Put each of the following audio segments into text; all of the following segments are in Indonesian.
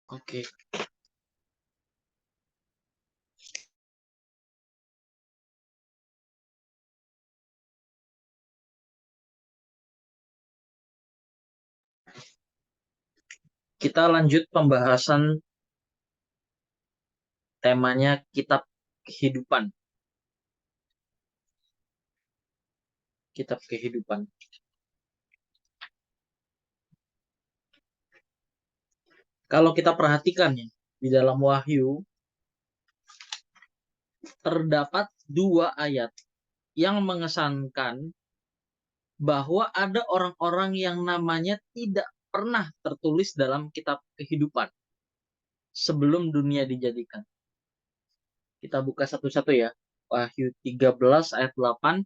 Oke. Kita lanjut pembahasan temanya kitab kehidupan. Kitab kehidupan. Kalau kita perhatikan ya, di dalam Wahyu terdapat 2 ayat yang mengesankan bahwa ada orang-orang yang namanya tidak pernah tertulis dalam kitab kehidupan sebelum dunia dijadikan. Kita buka satu-satu ya. Wahyu 13 ayat 8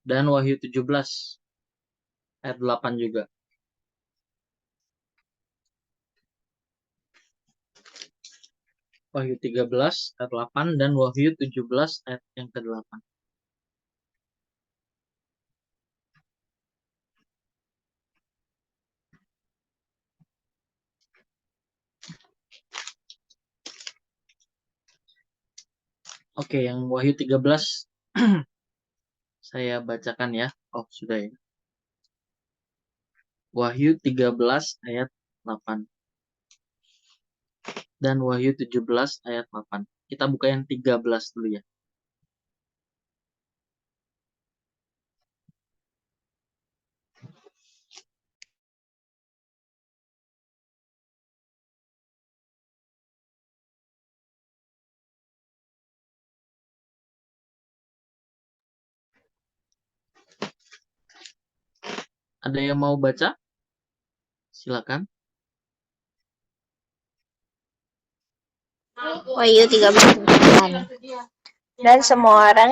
dan Wahyu 17 ayat 8 juga. Wahyu 13 ayat 8 dan Wahyu 17 ayat yang ke-8. Oke, yang Wahyu 13 saya bacakan ya. Oh, sudah ya. Wahyu 13 ayat 8 dan Wahyu 17 ayat 8. Kita buka yang 13 dulu ya. Ada yang mau baca? Silakan. Wahyu 13:9. Dan semua orang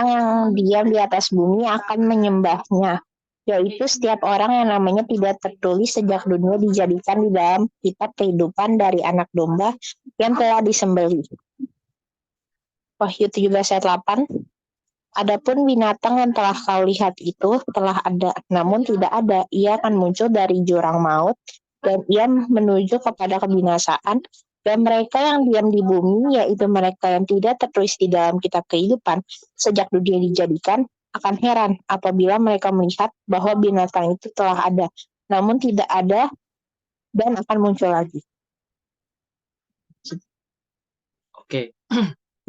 yang diam di atas bumi akan menyembahnya, yaitu setiap orang yang namanya tidak tertulis sejak dunia dijadikan di dalam kitab kehidupan dari anak domba yang telah disembelih. Wahyu 17 ayat 8. Adapun binatang yang telah kau lihat itu telah ada, namun tidak ada. Ia akan muncul dari jurang maut, dan ia menuju kepada kebinasaan. Dan mereka yang diam di bumi, yaitu mereka yang tidak tertulis di dalam kitab kehidupan sejak dunia dijadikan, akan heran apabila mereka melihat bahwa binatang itu telah ada, namun tidak ada dan akan muncul lagi. Oke.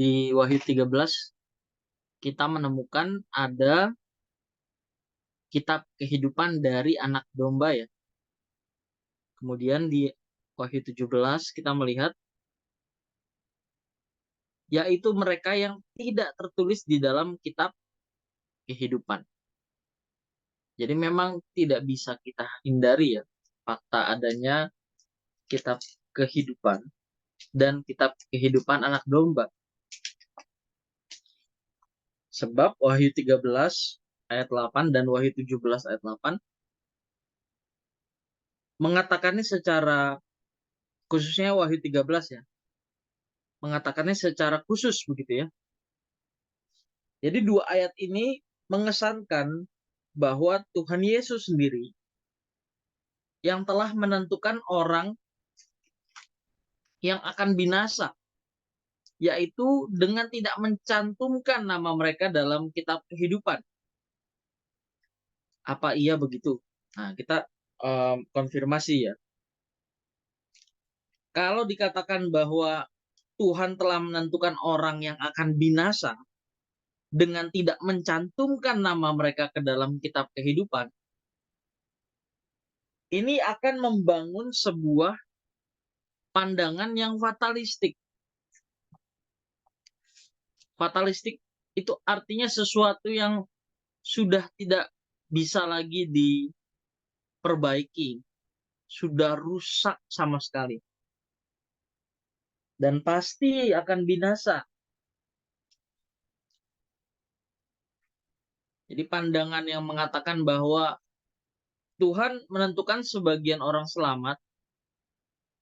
Di Wahyu 13 kita menemukan ada kitab kehidupan dari anak domba ya. Kemudian di Wahyu 17 kita melihat yaitu mereka yang tidak tertulis di dalam kitab kehidupan. Jadi memang tidak bisa kita hindari ya fakta adanya kitab kehidupan dan kitab kehidupan anak domba. Sebab Wahyu 13 ayat 8 dan Wahyu 17 ayat 8 mengatakannya secara khususnya Wahyu 13 ya. Mengatakannya secara khusus begitu ya. Jadi 2 ayat ini mengesankan bahwa Tuhan Yesus sendiri yang telah menentukan orang yang akan binasa, yaitu dengan tidak mencantumkan nama mereka dalam kitab kehidupan. Apa iya begitu? Nah, kita konfirmasi ya. Kalau dikatakan bahwa Tuhan telah menentukan orang yang akan binasa dengan tidak mencantumkan nama mereka ke dalam kitab kehidupan, ini akan membangun sebuah pandangan yang fatalistik. Fatalistik itu artinya sesuatu yang sudah tidak bisa lagi diperbaiki, sudah rusak sama sekali. Dan pasti akan binasa. Jadi pandangan yang mengatakan bahwa Tuhan menentukan sebagian orang selamat,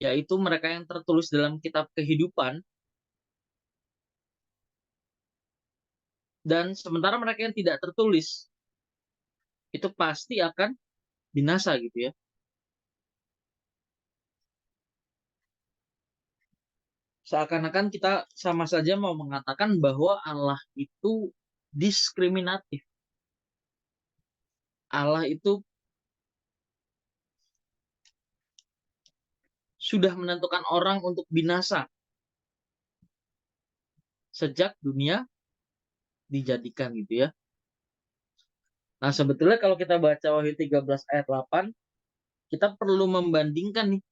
yaitu mereka yang tertulis dalam kitab kehidupan, dan sementara mereka yang tidak tertulis, itu pasti akan binasa gitu ya. Seakan-akan kita sama saja mau mengatakan bahwa Allah itu diskriminatif. Allah itu sudah menentukan orang untuk binasa sejak dunia dijadikan gitu ya. Nah, sebetulnya kalau kita baca Wahyu 13 ayat 8, kita perlu membandingkan nih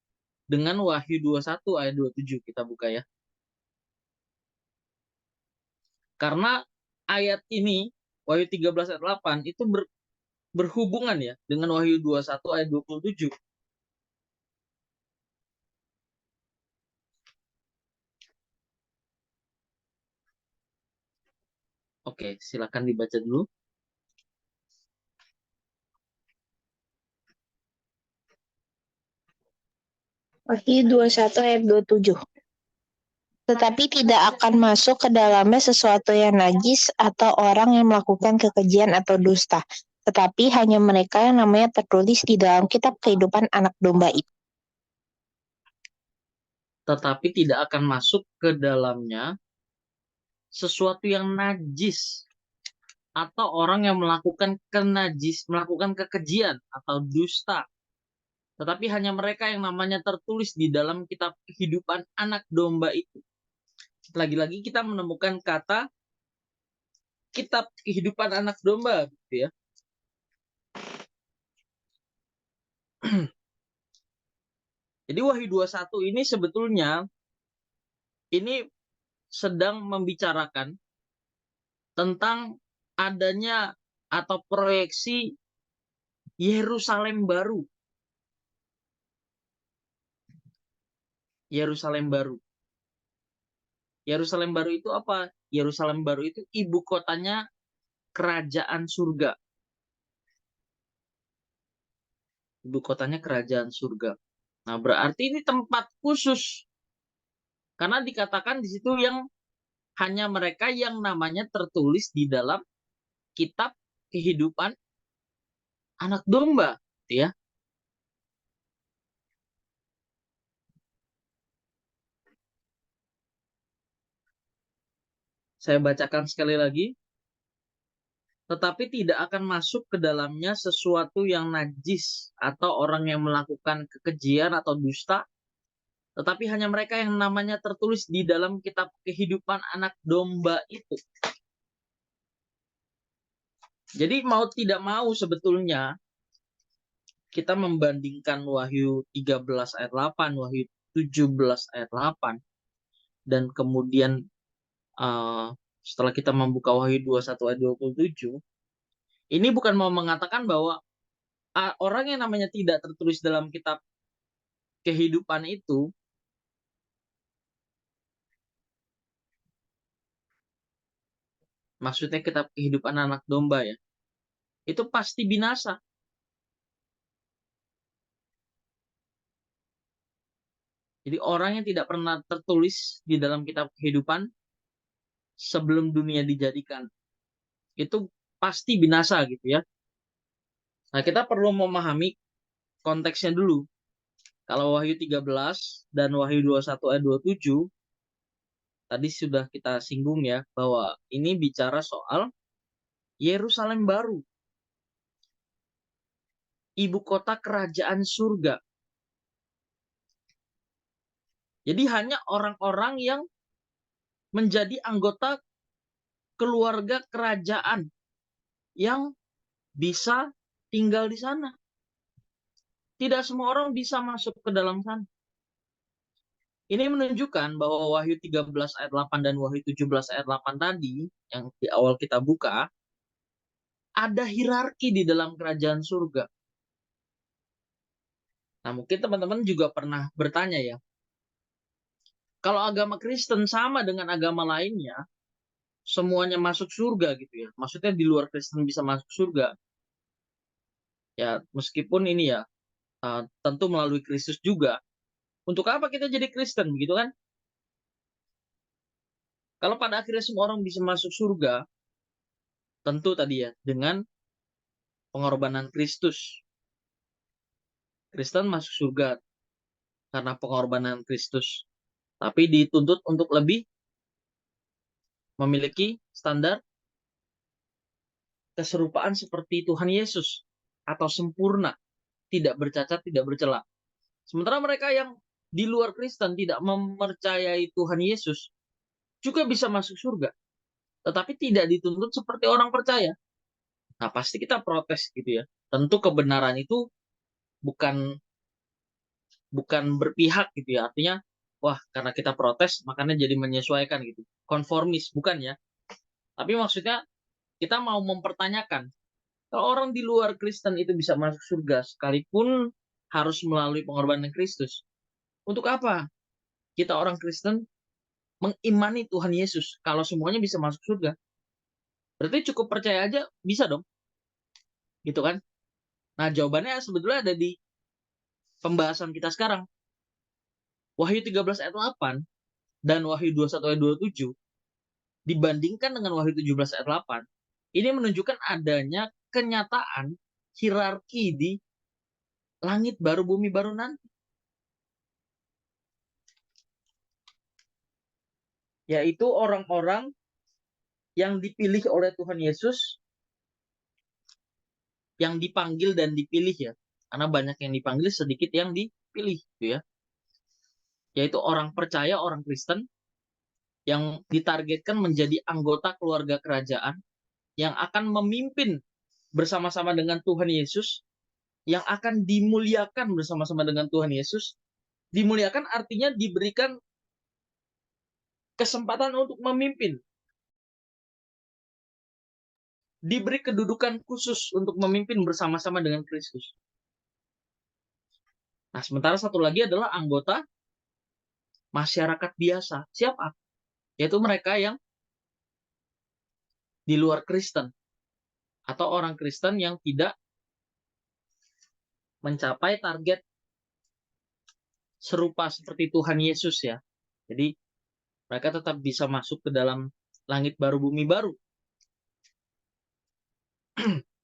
dengan Wahyu 21 ayat 27, kita buka ya. Karena ayat ini, Wahyu 13 ayat 8 itu berhubungan ya dengan Wahyu 21 ayat 27. Oke, silakan dibaca dulu. Wahyu 21 ayat 27. Tetapi tidak akan masuk ke dalamnya sesuatu yang najis atau orang yang melakukan kekejian atau dusta, tetapi hanya mereka yang namanya tertulis di dalam kitab kehidupan anak domba itu. Tetapi tidak akan masuk ke dalamnya sesuatu yang najis atau orang yang melakukan melakukan kekejian atau dusta. Tetapi hanya mereka yang namanya tertulis di dalam kitab kehidupan anak domba itu. Lagi-lagi kita menemukan kata kitab kehidupan anak domba gitu ya. Jadi Wahyu 21 ini sebetulnya ini sedang membicarakan tentang adanya atau proyeksi Yerusalem baru. Yerusalem baru. Yerusalem baru itu apa? Yerusalem baru itu ibu kotanya kerajaan surga. Ibu kotanya kerajaan surga. Nah, berarti ini tempat khusus. Karena dikatakan di situ yang hanya mereka yang namanya tertulis di dalam kitab kehidupan anak domba, ya. Saya bacakan sekali lagi. Tetapi tidak akan masuk ke dalamnya sesuatu yang najis atau orang yang melakukan kekejian atau dusta, tetapi hanya mereka yang namanya tertulis di dalam kitab kehidupan anak domba itu. Jadi mau tidak mau sebetulnya kita membandingkan Wahyu 13 ayat 8, Wahyu 17 ayat 8, dan kemudian setelah kita membuka Wahyu 21 ayat 27, ini bukan mau mengatakan bahwa orang yang namanya tidak tertulis dalam kitab kehidupan itu maksudnya kitab kehidupan anak domba ya, itu pasti binasa. Jadi orang yang tidak pernah tertulis di dalam kitab kehidupan sebelum dunia dijadikan, itu pasti binasa gitu ya. Nah, kita perlu memahami konteksnya dulu. Kalau Wahyu 13 dan Wahyu 21 ayat 27, tadi sudah kita singgung ya, bahwa ini bicara soal Yerusalem baru, ibu kota kerajaan surga. Jadi hanya orang-orang yang menjadi anggota keluarga kerajaan yang bisa tinggal di sana. Tidak semua orang bisa masuk ke dalam sana. Ini menunjukkan bahwa Wahyu 13 ayat 8 dan Wahyu 17 ayat 8 tadi, yang di awal kita buka, ada hierarki di dalam kerajaan surga. Nah, mungkin teman-teman juga pernah bertanya ya, kalau agama Kristen sama dengan agama lainnya, semuanya masuk surga gitu ya. Maksudnya di luar Kristen bisa masuk surga. Ya, meskipun ini ya, tentu melalui Kristus juga. Untuk apa kita jadi Kristen, begitu kan? Kalau pada akhirnya semua orang bisa masuk surga, tentu tadi ya, dengan pengorbanan Kristus. Kristen masuk surga karena pengorbanan Kristus, tapi dituntut untuk lebih memiliki standar keserupaan seperti Tuhan Yesus atau sempurna, tidak bercacat, tidak bercela. Sementara mereka yang di luar Kristen tidak mempercayai Tuhan Yesus juga bisa masuk surga, tetapi tidak dituntut seperti orang percaya. Nah, pasti kita protes gitu ya. Tentu kebenaran itu bukan bukan berpihak gitu ya. Artinya, wah, karena kita protes makanya jadi menyesuaikan gitu. Konformis, bukan ya. Tapi maksudnya kita mau mempertanyakan, kalau orang di luar Kristen itu bisa masuk surga sekalipun harus melalui pengorbanan Kristus. Untuk apa kita orang Kristen mengimani Tuhan Yesus kalau semuanya bisa masuk surga? Berarti cukup percaya aja bisa dong, gitu kan? Nah, jawabannya sebetulnya ada di pembahasan kita sekarang. Wahyu 13 ayat 8 dan Wahyu 21 ayat 27 dibandingkan dengan Wahyu 17 ayat 8, ini menunjukkan adanya kenyataan hierarki di langit baru bumi baru nanti. Yaitu orang-orang yang dipilih oleh Tuhan Yesus, yang dipanggil dan dipilih ya. Karena banyak yang dipanggil, sedikit yang dipilih gitu ya. Yaitu orang percaya, orang Kristen yang ditargetkan menjadi anggota keluarga kerajaan yang akan memimpin bersama-sama dengan Tuhan Yesus, yang akan dimuliakan bersama-sama dengan Tuhan Yesus. Dimuliakan artinya diberikan kesempatan untuk memimpin, diberi kedudukan khusus untuk memimpin bersama-sama dengan Kristus. Nah, sementara satu lagi adalah anggota masyarakat biasa. Siapa? Yaitu mereka yang di luar Kristen atau orang Kristen yang tidak mencapai target serupa seperti Tuhan Yesus ya. Jadi mereka tetap bisa masuk ke dalam langit baru bumi baru.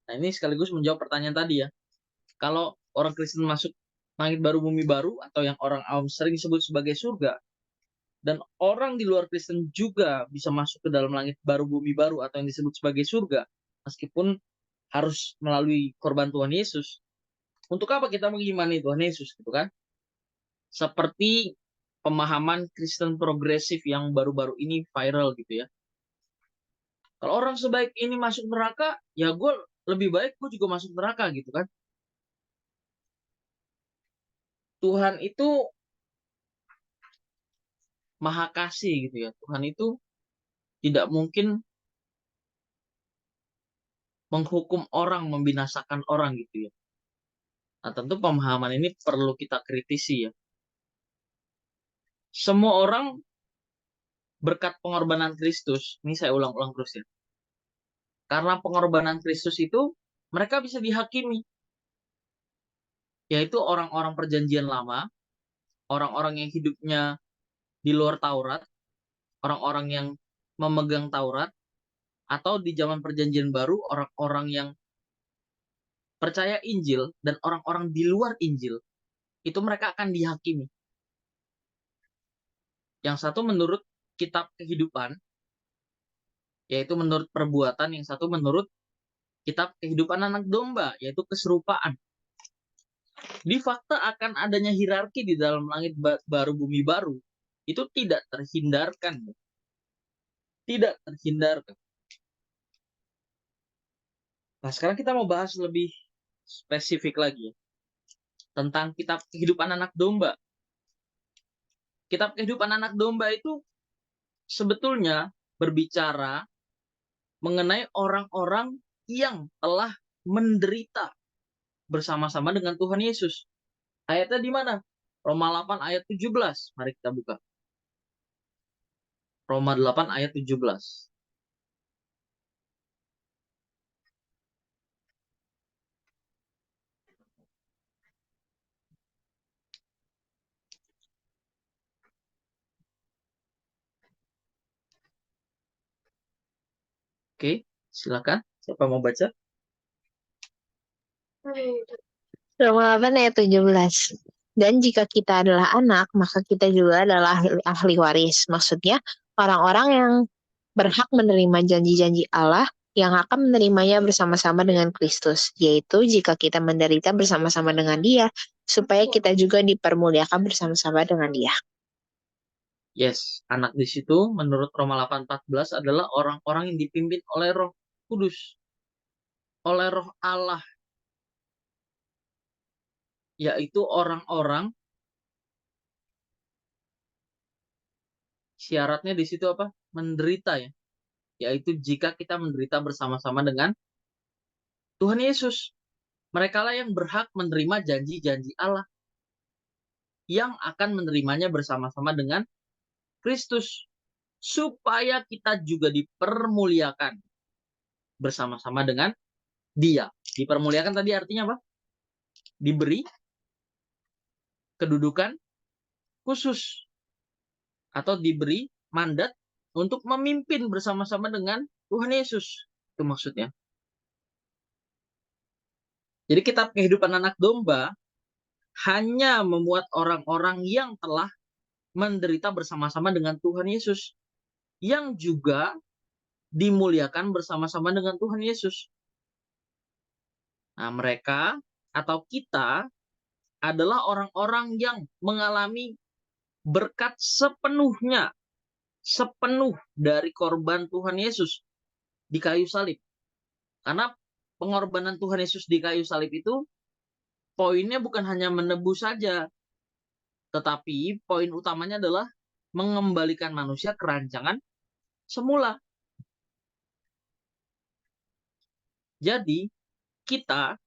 Nah, ini sekaligus menjawab pertanyaan tadi ya. Kalau orang Kristen masuk langit baru bumi baru atau yang orang awam sering disebut sebagai surga, dan orang di luar Kristen juga bisa masuk ke dalam langit baru bumi baru atau yang disebut sebagai surga, meskipun harus melalui korban Tuhan Yesus. Untuk apa kita mengimani Tuhan Yesus gitu kan? Seperti pemahaman Kristen progresif yang baru-baru ini viral gitu ya. Kalau orang sebaik ini masuk neraka, ya gue lebih baik gue juga masuk neraka gitu kan. Tuhan itu maha kasih gitu ya. Tuhan itu tidak mungkin menghukum orang, membinasakan orang gitu ya. Nah, tentu pemahaman ini perlu kita kritisi ya. Semua orang berkat pengorbanan Kristus, ini saya ulang-ulang terus ya. Karena pengorbanan Kristus itu, mereka bisa dihakimi. Yaitu orang-orang perjanjian lama, orang-orang yang hidupnya di luar Taurat, orang-orang yang memegang Taurat, atau di zaman perjanjian baru, orang-orang yang percaya Injil, dan orang-orang di luar Injil, itu mereka akan dihakimi. Yang satu menurut kitab kehidupan, yaitu menurut perbuatan, yang satu menurut kitab kehidupan anak domba, yaitu keserupaan. Di fakta akan adanya hierarki di dalam langit baru bumi baru, itu tidak terhindarkan. Tidak terhindarkan. Nah, sekarang kita mau bahas lebih spesifik lagi ya, tentang kitab kehidupan anak domba. Kitab kehidupan anak domba itu sebetulnya berbicara mengenai orang-orang yang telah menderita bersama-sama dengan Tuhan Yesus. Ayatnya di mana? Roma 8 ayat 17. Mari kita buka. Roma 8 ayat 17. Oke, silakan. Siapa mau baca? Roma 8 ayat 17. Dan jika kita adalah anak, maka kita juga adalah ahli waris. Maksudnya, orang-orang yang berhak menerima janji-janji Allah yang akan menerimanya bersama-sama dengan Kristus, yaitu jika kita menderita bersama-sama dengan Dia, supaya kita juga dipermuliakan bersama-sama dengan Dia. Yes, anak di situ menurut Roma 8:14 adalah orang-orang yang dipimpin oleh Roh Kudus, oleh Roh Allah, yaitu orang-orang, syaratnya di situ apa? Menderita ya, yaitu jika kita menderita bersama-sama dengan Tuhan Yesus. Mereka lah yang berhak menerima janji-janji Allah, yang akan menerimanya bersama-sama dengan Kristus, supaya kita juga dipermuliakan bersama-sama dengan Dia. Dipermuliakan tadi artinya apa? Diberi kedudukan khusus atau diberi mandat untuk memimpin bersama-sama dengan Tuhan Yesus. Itu maksudnya. Jadi kitab kehidupan anak domba hanya memuat orang-orang yang telah menderita bersama-sama dengan Tuhan Yesus, yang juga dimuliakan bersama-sama dengan Tuhan Yesus. Nah, mereka atau kita adalah orang-orang yang mengalami berkat sepenuh dari korban Tuhan Yesus di kayu salib. Karena pengorbanan Tuhan Yesus di kayu salib itu poinnya bukan hanya menebus saja, tetapi poin utamanya adalah mengembalikan manusia ke rancangan semula. Jadi, kita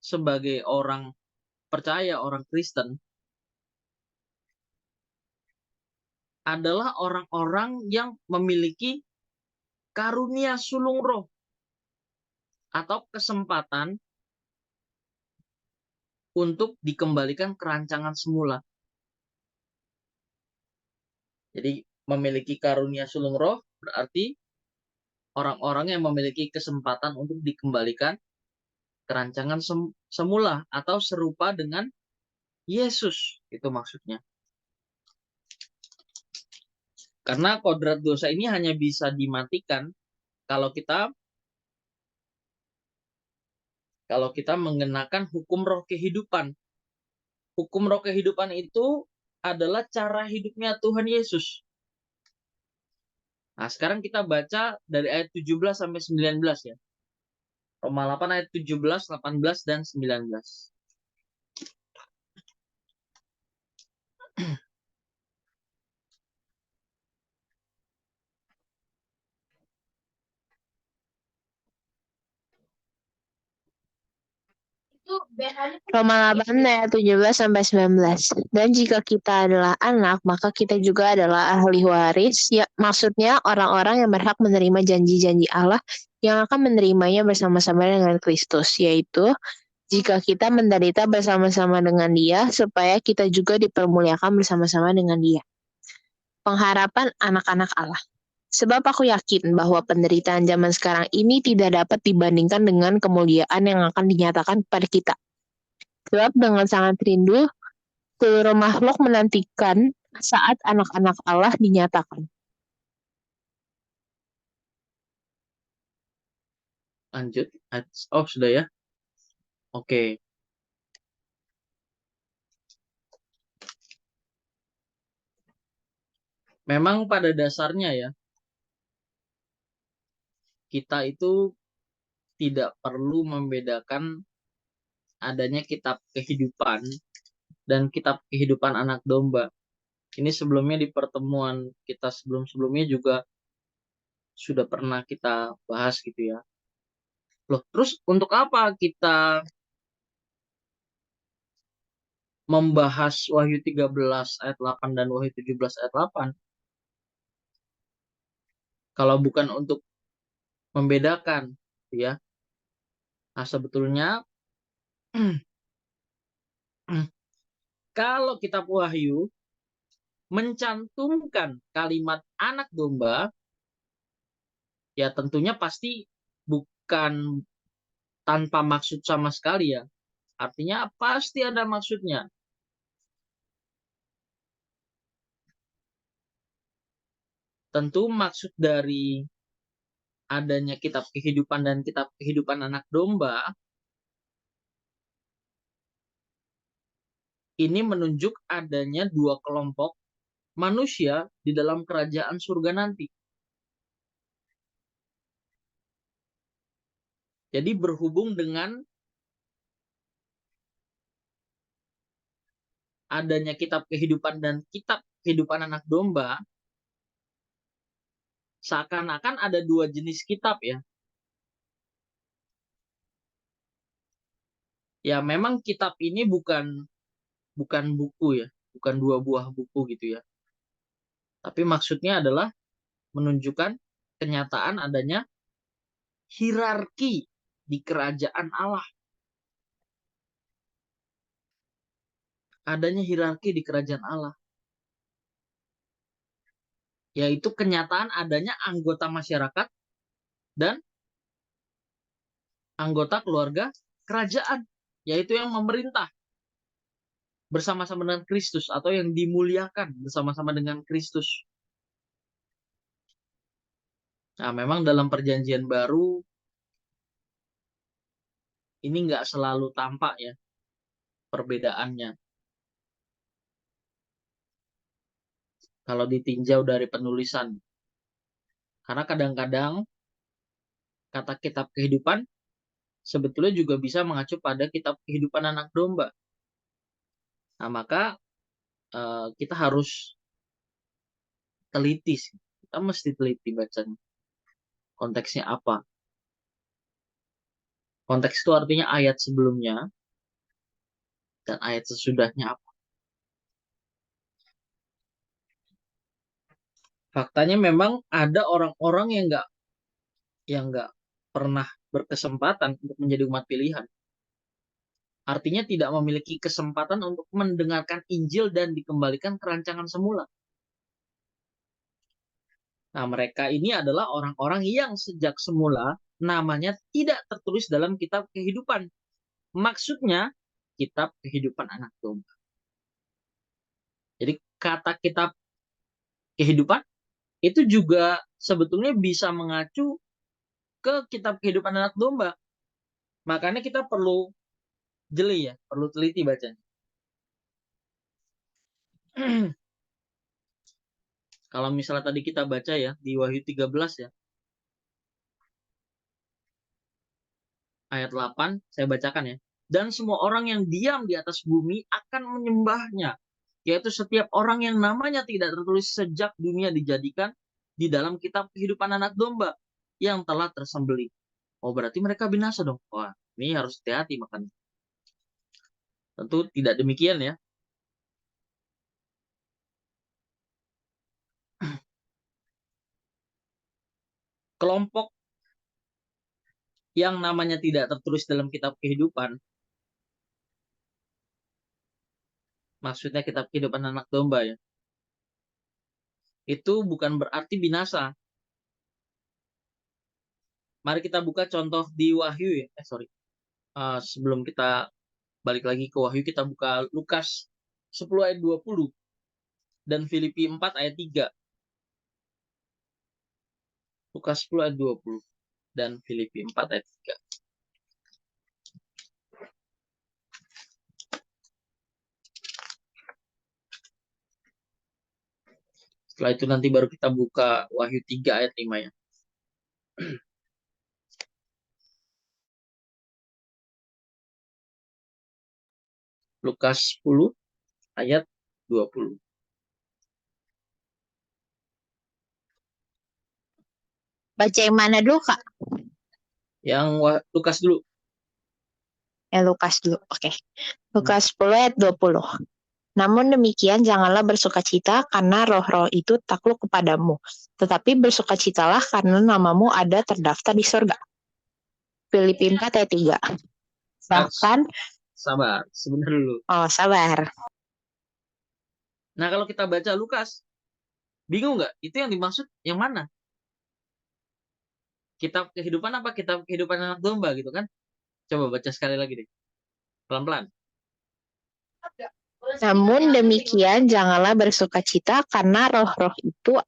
sebagai orang percaya, orang Kristen, adalah orang-orang yang memiliki karunia sulung roh atau kesempatan untuk dikembalikan ke rancangan semula. Jadi memiliki karunia sulung roh berarti orang-orang yang memiliki kesempatan untuk dikembalikan ke rancangan semula atau serupa dengan Yesus. Itu maksudnya. Karena kodrat dosa ini hanya bisa dimatikan kalau kita mengenakan hukum roh kehidupan. Hukum roh kehidupan itu adalah cara hidupnya Tuhan Yesus. Nah, sekarang kita baca dari ayat 17 sampai 19 ya. Roma 8 ayat 17, 18, dan 19. Roma 8 ayat 17 sampai 19. Dan jika kita adalah anak, maka kita juga adalah ahli waris, ya, maksudnya orang-orang yang berhak menerima janji-janji Allah yang akan menerimanya bersama-sama dengan Kristus, yaitu jika kita menderita bersama-sama dengan Dia, supaya kita juga dipermuliakan bersama-sama dengan Dia. Pengharapan anak-anak Allah. Sebab aku yakin bahwa penderitaan zaman sekarang ini tidak dapat dibandingkan dengan kemuliaan yang akan dinyatakan kepada kita. Sebab dengan sangat rindu, seluruh makhluk menantikan saat anak-anak Allah dinyatakan. Lanjut. Oh, sudah ya. Oke. Memang pada dasarnya ya, kita itu tidak perlu membedakan adanya kitab kehidupan dan kitab kehidupan anak domba. Ini sebelumnya di pertemuan kita sebelum-sebelumnya juga sudah pernah kita bahas gitu ya. Loh, terus untuk apa kita membahas Wahyu 13 ayat 8 dan Wahyu 17 ayat 8? Kalau bukan untuk membedakan, ya. Nah, sebetulnya kalau kitab Wahyu mencantumkan kalimat anak domba, ya tentunya pasti bukan tanpa maksud sama sekali ya. Artinya pasti ada maksudnya. Tentu maksud dari adanya kitab kehidupan dan kitab kehidupan anak domba ini menunjuk adanya dua kelompok manusia di dalam kerajaan surga nanti. Jadi berhubung dengan adanya kitab kehidupan dan kitab kehidupan anak domba, seakan-akan ada dua jenis kitab ya. Ya memang kitab ini bukan buku ya, bukan dua buah buku gitu ya. Tapi maksudnya adalah menunjukkan kenyataan adanya hierarki di kerajaan Allah. Adanya hierarki di kerajaan Allah. Yaitu kenyataan adanya anggota masyarakat dan anggota keluarga kerajaan. Yaitu yang memerintah bersama-sama dengan Kristus atau yang dimuliakan bersama-sama dengan Kristus. Nah, memang dalam perjanjian baru ini nggak selalu tampak ya perbedaannya. Kalau ditinjau dari penulisan. Karena kadang-kadang kata kitab kehidupan sebetulnya juga bisa mengacu pada kitab kehidupan anak domba. Nah, maka kita harus teliti sih. Kita mesti teliti bacanya. Konteksnya apa? Konteks itu artinya ayat sebelumnya dan ayat sesudahnya apa. Faktanya memang ada orang-orang yang nggak pernah berkesempatan untuk menjadi umat pilihan. Artinya tidak memiliki kesempatan untuk mendengarkan Injil dan dikembalikan ke rancangan semula. Nah, mereka ini adalah orang-orang yang sejak semula namanya tidak tertulis dalam kitab kehidupan. Maksudnya, kitab kehidupan anak domba. Jadi, kata kitab kehidupan itu juga sebetulnya bisa mengacu ke kitab kehidupan anak domba. Makanya kita perlu jeli ya, perlu teliti bacanya. Kalau misalnya tadi kita baca ya, di Wahyu 13 ya, ayat 8, saya bacakan ya. Dan semua orang yang diam di atas bumi akan menyembahnya, yaitu setiap orang yang namanya tidak tertulis sejak dunia dijadikan di dalam kitab kehidupan anak domba yang telah tersembelih. Oh, berarti mereka binasa dong. Wah, ini harus hati-hati makanya. Tentu tidak demikian ya. Kelompok yang namanya tidak tertulis dalam kitab kehidupan, maksudnya kitab kehidupan anak domba ya, itu bukan berarti binasa. Mari kita buka contoh di Wahyu ya. Sorry. Sebelum kita balik lagi ke Wahyu, kita buka Lukas 10 ayat 20 dan Filipi 4 ayat 3. Lukas 10 ayat 20 dan Filipi 4 ayat 3. Setelah itu nanti baru kita buka Wahyu 3 ayat 5 ya. Lukas 10 ayat 20. Baca yang mana dulu, Kak? Yang Lukas dulu. Lukas dulu. Oke. Lukas 10 ayat 20. Namun demikian janganlah bersukacita karena roh-roh itu takluk kepadamu, tetapi bersukacitalah karena namamu ada terdaftar di surga. Filipi 4 ayat 3. Bahkan sabar, sebentar dulu. Oh, sabar. Nah, kalau kita baca Lukas, bingung nggak? Itu yang dimaksud yang mana? Kitab kehidupan apa kitab kehidupan anak domba gitu kan? Coba baca sekali lagi deh. Pelan-pelan. Namun demikian, janganlah bersukacita karena roh-roh itu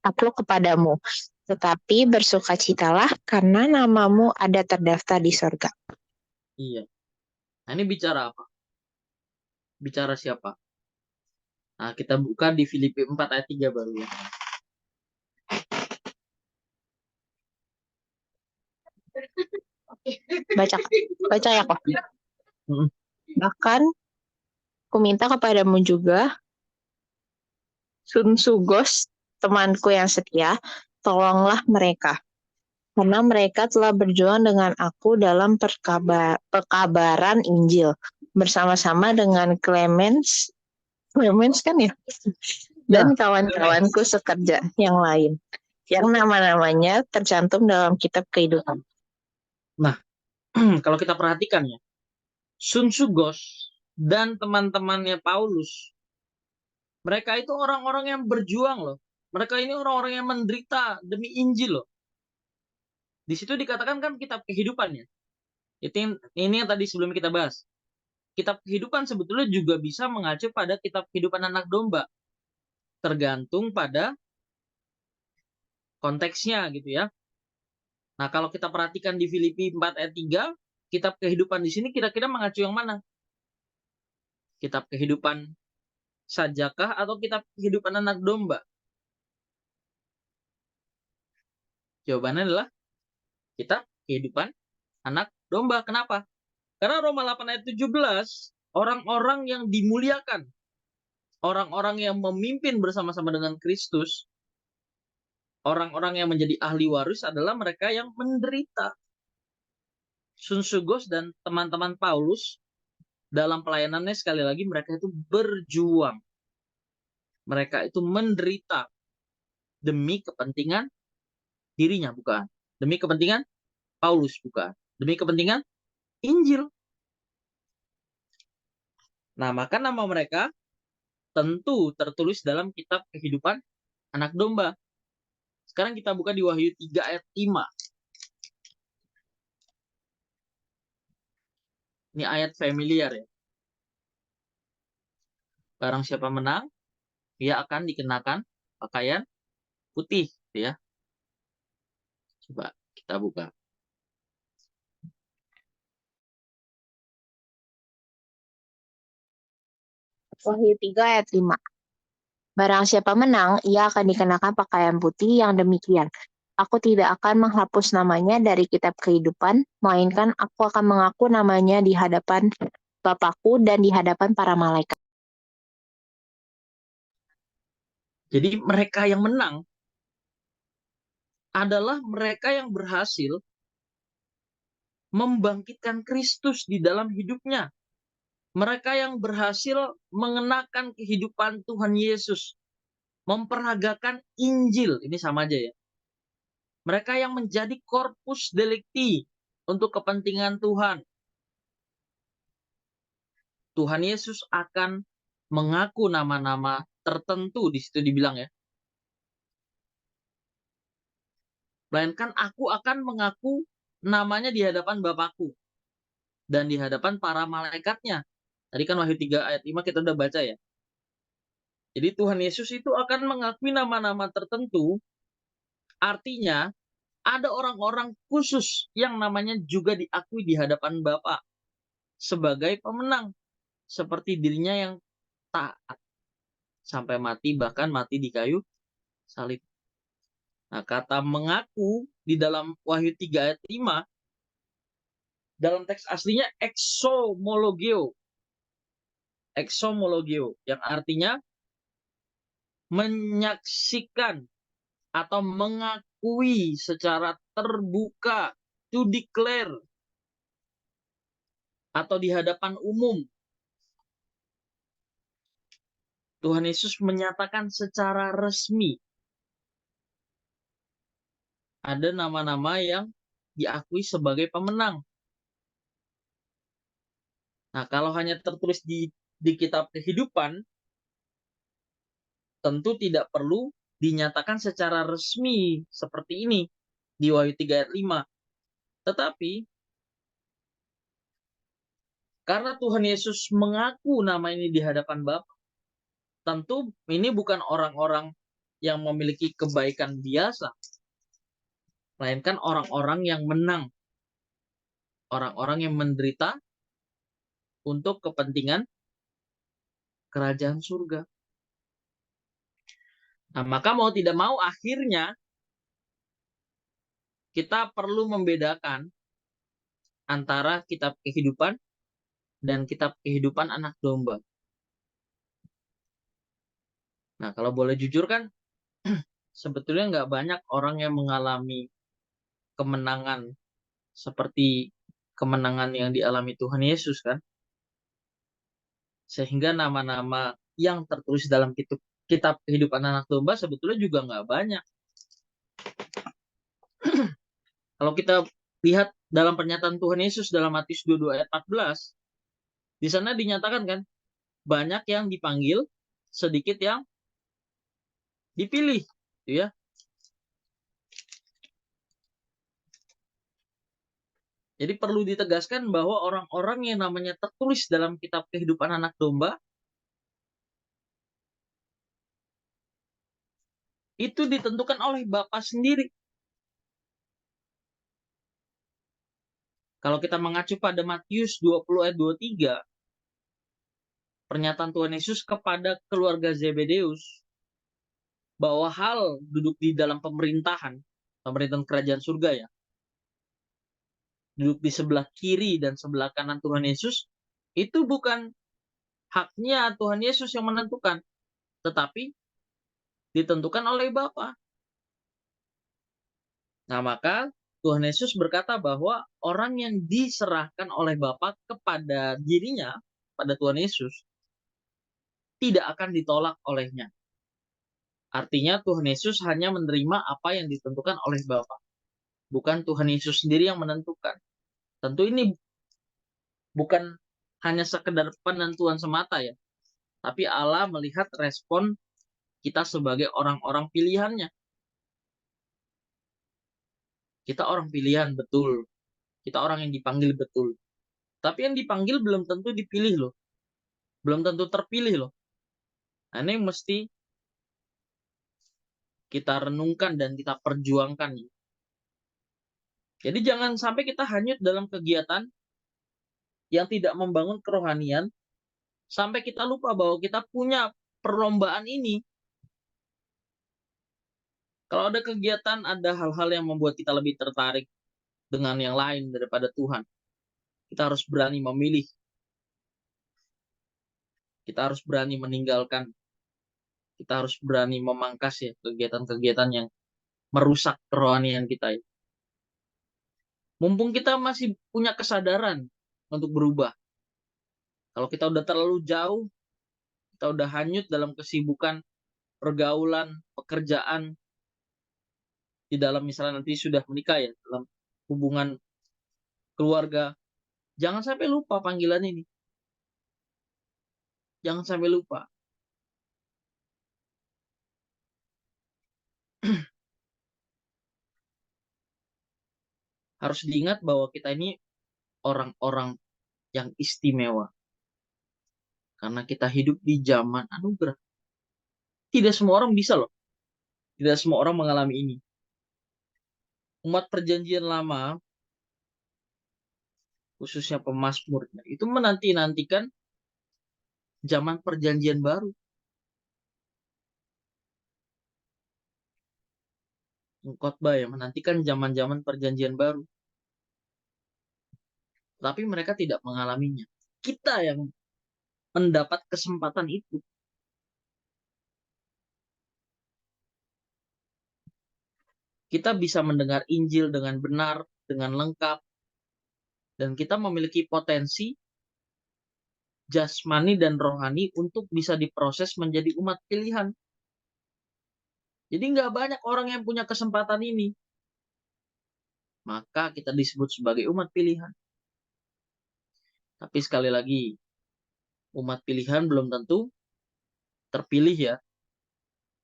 takluk kepadamu. Tetapi bersukacitalah karena namamu ada terdaftar di sorga. Iya. Nah, ini bicara apa? Bicara siapa? Nah, kita buka di Filipi 4 ayat 3 baru ya. Baca ya kok. Mm. Bahkan kuminta kepadamu juga, Sugos, temanku yang setia, tolonglah mereka. Karena mereka telah berjuang dengan aku dalam pekabaran Injil. Bersama-sama dengan Clemens kan ya? Dan kawan-kawanku sekerja yang lain. Yang nama-namanya tercantum dalam kitab kehidupan. Nah, kalau kita perhatikan ya, Sugos dan teman-temannya Paulus, mereka itu orang-orang yang berjuang loh. Mereka ini orang-orang yang menderita demi Injil loh. Di situ dikatakan kan kitab kehidupan ya. Ini yang tadi sebelum kita bahas. Kitab kehidupan sebetulnya juga bisa mengacu pada kitab kehidupan anak domba. Tergantung pada konteksnya gitu ya. Nah, kalau kita perhatikan di Filipi 4 ayat 3, kitab kehidupan di sini kira-kira mengacu yang mana? Kitab kehidupan sajakah atau kitab kehidupan anak domba? Jawabannya adalah kitab kehidupan anak domba. Kenapa? Karena Roma 8 ayat 17, orang-orang yang dimuliakan, orang-orang yang memimpin bersama-sama dengan Kristus, orang-orang yang menjadi ahli waris adalah mereka yang menderita. Sugos dan teman-teman Paulus dalam pelayanannya sekali lagi mereka itu berjuang. Mereka itu menderita demi kepentingan dirinya, bukan. Demi kepentingan Paulus, bukan. Demi kepentingan Injil. Nah, maka nama mereka tentu tertulis dalam kitab kehidupan anak domba. Sekarang kita buka di Wahyu 3 ayat 5. Ini ayat familiar ya. Barang siapa menang, dia akan dikenakan pakaian putih, gitu ya. Coba kita buka. Wahyu 3 ayat 5. Barang siapa menang, ia akan dikenakan pakaian putih yang demikian. Aku tidak akan menghapus namanya dari kitab kehidupan, melainkan aku akan mengaku namanya di hadapan Bapakku dan di hadapan para malaikat. Jadi mereka yang menang adalah mereka yang berhasil membangkitkan Kristus di dalam hidupnya. Mereka yang berhasil mengenakan kehidupan Tuhan Yesus. Memperagakan Injil. Ini sama aja ya. Mereka yang menjadi corpus delicti untuk kepentingan Tuhan. Tuhan Yesus akan mengaku nama-nama tertentu, di situ dibilang ya. Melainkan aku akan mengaku namanya di hadapan Bapakku dan di hadapan para malaikatnya. Tadi kan Wahyu 3 ayat 5 kita udah baca ya. Jadi Tuhan Yesus itu akan mengakui nama-nama tertentu, artinya ada orang-orang khusus yang namanya juga diakui di hadapan Bapa sebagai pemenang, seperti dirinya yang taat sampai mati, bahkan mati di kayu salib. Nah, kata mengaku di dalam Wahyu 3 ayat 5, dalam teks aslinya exomologeo. Exomologeo, yang artinya menyaksikan atau mengakui secara terbuka, to declare, atau di hadapan umum. Tuhan Yesus menyatakan secara resmi ada nama-nama yang diakui sebagai pemenang. Nah, kalau hanya tertulis di kitab kehidupan, tentu tidak perlu dinyatakan secara resmi seperti ini di Wahyu 3 ayat 5. Tetapi Karena Tuhan Yesus mengaku nama ini di hadapan Bapa. Tentu ini bukan orang-orang yang memiliki kebaikan biasa, melainkan orang-orang yang menang, orang-orang yang menderita untuk kepentingan kerajaan surga. Nah, maka mau tidak mau akhirnya kita perlu membedakan antara kitab kehidupan dan kitab kehidupan anak domba. Nah, kalau boleh jujur kan, sebetulnya nggak banyak orang yang mengalami kemenangan seperti kemenangan yang dialami Tuhan Yesus kan. Sehingga nama-nama yang tertulis dalam kitab kehidupan anak domba sebetulnya juga nggak banyak. Kalau kita lihat dalam pernyataan Tuhan Yesus dalam Matius 22 ayat 14, di sana dinyatakan kan, banyak yang dipanggil, sedikit yang dipilih, gitu ya. Jadi perlu ditegaskan bahwa orang-orang yang namanya tertulis dalam kitab kehidupan anak domba itu ditentukan oleh Bapa sendiri. Kalau kita mengacu pada Matius 20 ayat 23, pernyataan Tuhan Yesus kepada keluarga Zebedeus bahwa hal duduk di dalam pemerintahan kerajaan surga ya, duduk di sebelah kiri dan sebelah kanan Tuhan Yesus, itu bukan haknya Tuhan Yesus yang menentukan, tetapi ditentukan oleh Bapa. Nah, maka Tuhan Yesus berkata bahwa orang yang diserahkan oleh Bapa kepada dirinya, pada Tuhan Yesus, tidak akan ditolak olehnya. Artinya Tuhan Yesus hanya menerima apa yang ditentukan oleh Bapa. Bukan Tuhan Yesus sendiri yang menentukan. Tentu ini bukan hanya sekedar penentuan semata ya. Tapi Allah melihat respon kita sebagai orang-orang pilihannya. Kita orang pilihan betul. Kita orang yang dipanggil betul. Tapi yang dipanggil belum tentu dipilih loh. Belum tentu terpilih loh. Nah, ini yang mesti kita renungkan dan kita perjuangkan. Jadi jangan sampai kita hanyut dalam kegiatan yang tidak membangun kerohanian sampai kita lupa bahwa kita punya perlombaan ini. Kalau ada kegiatan, ada hal-hal yang membuat kita lebih tertarik dengan yang lain daripada Tuhan. Kita harus berani memilih. Kita harus berani meninggalkan. Kita harus berani memangkas ya kegiatan-kegiatan yang merusak kerohanian kita. Mumpung kita masih punya kesadaran untuk berubah. Kalau kita udah terlalu jauh, kita udah hanyut dalam kesibukan, pergaulan, pekerjaan, di dalam misalnya nanti sudah menikah ya, dalam hubungan keluarga, jangan sampai lupa panggilan ini. Jangan sampai lupa. Harus diingat bahwa kita ini orang-orang yang istimewa. Karena kita hidup di zaman anugerah. Tidak semua orang bisa loh. Tidak semua orang mengalami ini. Umat perjanjian lama, khususnya pemazmurnya, itu menanti-nantikan zaman perjanjian baru. Khotbah ya, menantikan zaman-zaman perjanjian baru. Tapi mereka tidak mengalaminya. Kita yang mendapat kesempatan itu. Kita bisa mendengar Injil dengan benar, dengan lengkap, dan kita memiliki potensi jasmani dan rohani untuk bisa diproses menjadi umat pilihan. Jadi nggak banyak orang yang punya kesempatan ini. Maka kita disebut sebagai umat pilihan. Tapi sekali lagi, umat pilihan belum tentu terpilih ya,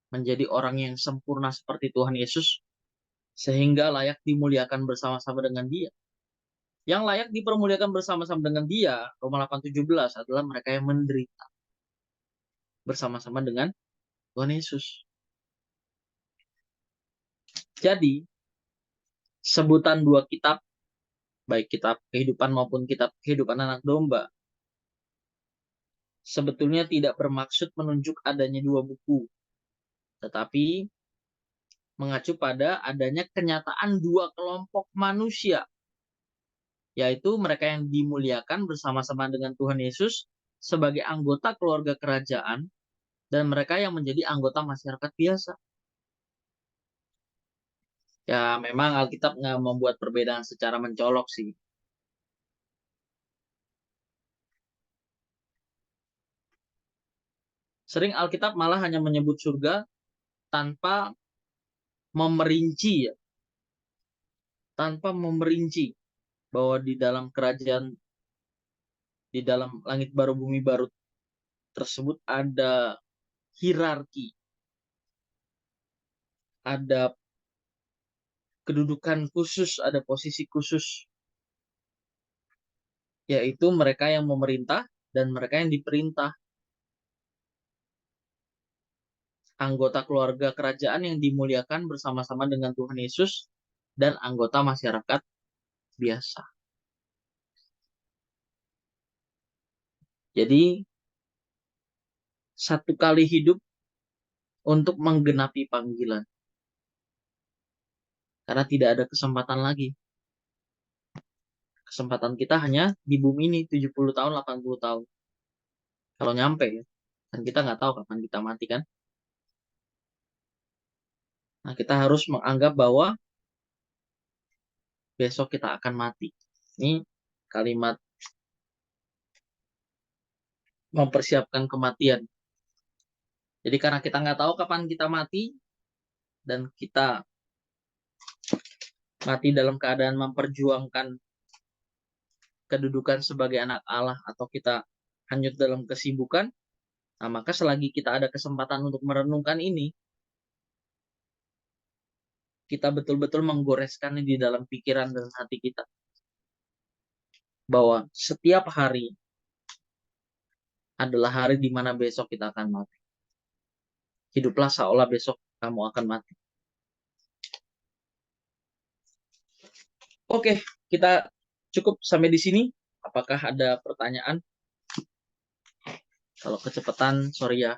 menjadi orang yang sempurna seperti Tuhan Yesus, sehingga layak dimuliakan bersama-sama dengan Dia. Yang layak dipermuliakan bersama-sama dengan Dia, Roma 8:17, adalah mereka yang menderita bersama-sama dengan Tuhan Yesus. Jadi, sebutan dua kitab, baik kitab kehidupan maupun kitab kehidupan anak domba, sebetulnya tidak bermaksud menunjuk adanya dua buku, tetapi mengacu pada adanya kenyataan dua kelompok manusia, yaitu mereka yang dimuliakan bersama-sama dengan Tuhan Yesus sebagai anggota keluarga kerajaan, dan mereka yang menjadi anggota masyarakat biasa. Ya, memang Alkitab nggak membuat perbedaan secara mencolok sih. Sering Alkitab malah hanya menyebut surga tanpa memerinci, ya, tanpa memerinci bahwa di dalam kerajaan, di dalam langit baru bumi baru tersebut ada hierarki, ada kedudukan khusus, ada posisi khusus, yaitu mereka yang memerintah dan mereka yang diperintah. Anggota keluarga kerajaan yang dimuliakan bersama-sama dengan Tuhan Yesus dan anggota masyarakat biasa. Jadi, satu kali hidup untuk menggenapi panggilan. Karena tidak ada kesempatan lagi. Kesempatan kita hanya di bumi ini 70 tahun, 80 tahun. Kalau nyampe ya. Dan kita nggak tahu kapan kita mati kan. Nah, kita harus menganggap bahwa besok kita akan mati. Ini kalimat mempersiapkan kematian. Jadi karena kita nggak tahu kapan kita mati, dan kita mati dalam keadaan memperjuangkan kedudukan sebagai anak Allah, atau kita hanyut dalam kesibukan, nah maka selagi kita ada kesempatan untuk merenungkan ini, kita betul-betul menggoreskannya di dalam pikiran dan hati kita. Bahwa setiap hari adalah hari di mana besok kita akan mati. Hiduplah seolah besok kamu akan mati. Oke, kita cukup sampai di sini. Apakah ada pertanyaan? Kalau kecepatan, sorry ya.